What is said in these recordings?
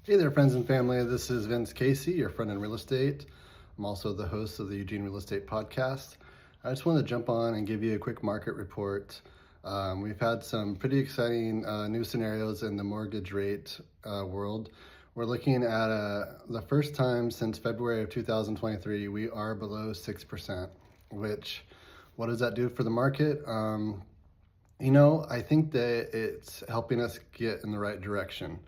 Hey there, friends and family. This is Vince Casey, your friend in real estate. I'm also the host of the Eugene Real Estate Podcast. I just wanted to jump on and give you a quick market report. We've had some pretty exciting new scenarios in the mortgage rate world. We're looking at the first time since February of 2023, we are below 6%, which, what does that do for the market? I think that it's helping us get in the right direction.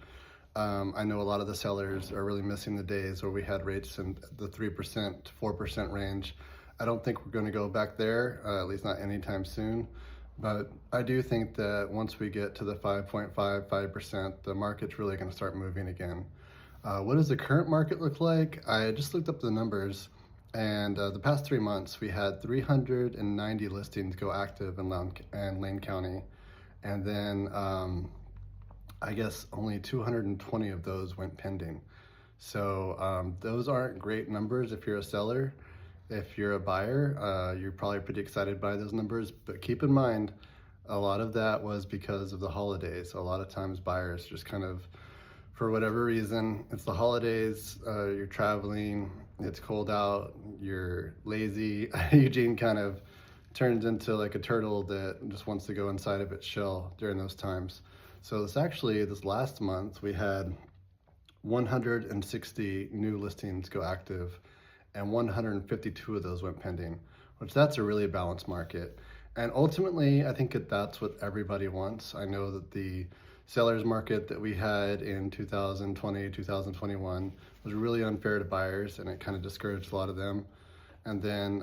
I know a lot of the sellers are really missing the days where we had rates in the 3% to 4% range. I don't think we're going to go back there, at least not anytime soon. But I do think that once we get to the 5.55%, the market's really going to start moving again. What does the current market look like? I just looked up the numbers, and the past 3 months we had 390 listings go active in Lane County, and then I guess only 220 of those went pending. So those aren't great numbers if you're a seller. If you're a buyer, you're probably pretty excited by those numbers, but keep in mind, a lot of that was because of the holidays. A lot of times buyers just kind of, for whatever reason, it's the holidays, you're traveling, it's cold out, you're lazy. Eugene kind of turns into like a turtle that just wants to go inside of its shell during those times. So this last month, we had 160 new listings go active, and 152 of those went pending, which that's a really balanced market. And ultimately, I think that's what everybody wants. I know that the sellers market that we had in 2020, 2021 was really unfair to buyers, and it kind of discouraged a lot of them. And then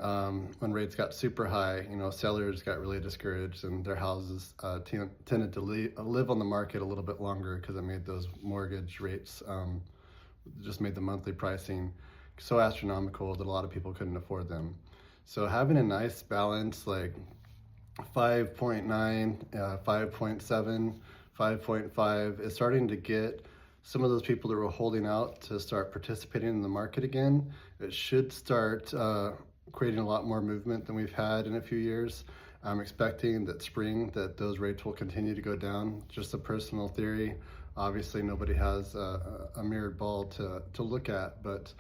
when rates got super high, sellers got really discouraged, and their houses tended to live on the market a little bit longer because it made those mortgage rates, just made the monthly pricing so astronomical that a lot of people couldn't afford them. So having a nice balance like 5.9, 5.7, 5.5 is starting to get some of those people that were holding out to start participating in the market again. It should start creating a lot more movement than we've had in a few years. I'm expecting that spring that those rates will continue to go down. Just a personal theory. Obviously, nobody has a mirrored ball to look at, but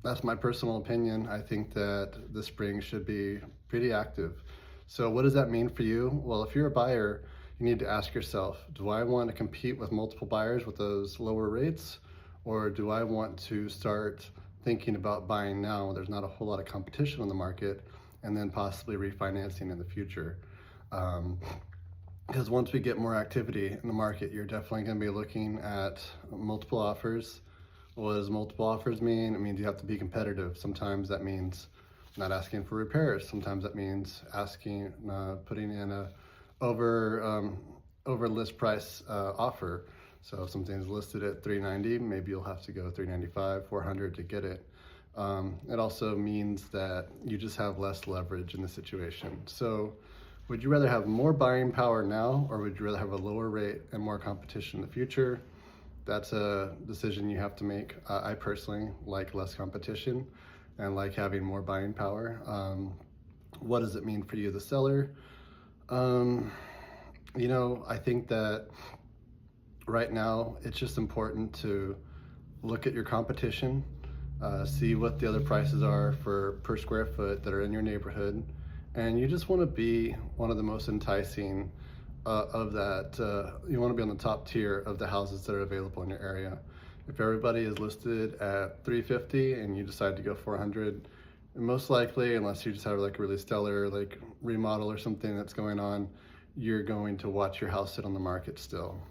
that's my personal opinion. I think that the spring should be pretty active. So what does that mean for you? Well, if you're a buyer, you need to ask yourself, do I want to compete with multiple buyers with those lower rates? Or do I want to start thinking about buying now? There's not a whole lot of competition on the market, and then possibly refinancing in the future. Because once we get more activity in the market, you're definitely going to be looking at multiple offers. What does multiple offers mean? It means you have to be competitive. Sometimes that means not asking for repairs. Sometimes that means putting in a over list price offer. So if something's listed at $390, maybe you'll have to go $395, $400 to get it. It also means that you just have less leverage in the situation. So would you rather have more buying power now, or would you rather have a lower rate and more competition in the future? That's a decision you have to make. I personally like less competition and like having more buying power. What does it mean for you, the seller? I think that right now it's just important to look at your competition, see what the other prices are for per square foot that are in your neighborhood, and you just want to be one of the most enticing of that. You want to be on the top tier of the houses that are available in your area. If everybody is listed at $350 and you decide to go $400, most likely, unless you just have like a really stellar like remodel or something that's going on, you're going to watch your house sit on the market still.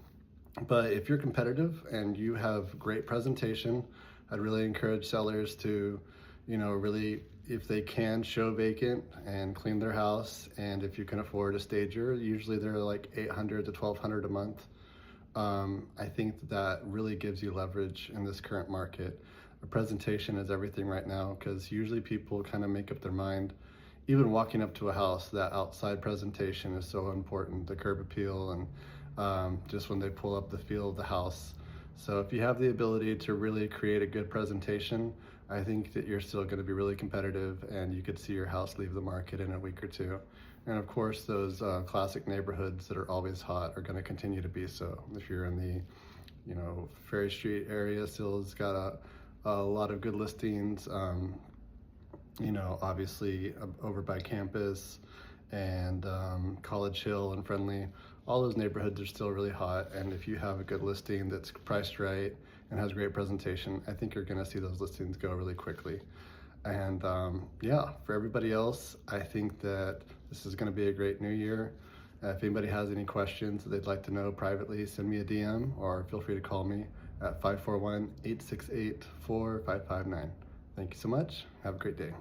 But if you're competitive and you have great presentation, I'd really encourage sellers to, really, if they can, show vacant and clean their house. And if you can afford a stager, usually they're like $800 to $1,200 a month. I think that really gives you leverage in this current market. The presentation is everything right now, because usually people kind of make up their mind. Even walking up to a house, that outside presentation is so important, the curb appeal, and just when they pull up, the feel of the house. So if you have the ability to really create a good presentation, I think that you're still going to be really competitive, and you could see your house leave the market in a week or two. And of course, those classic neighborhoods that are always hot are going to continue to be so. If you're in the Ferry Street area still has got a lot of good listings. Obviously over by campus and College Hill and Friendly, all those neighborhoods are still really hot. And if you have a good listing that's priced right and has great presentation, I think you're going to see those listings go really quickly. And for everybody else, I think that this is going to be a great new year. If anybody has any questions that they'd like to know privately, send me a DM or feel free to call me at 541-868-4559. Thank you so much. Have a great day.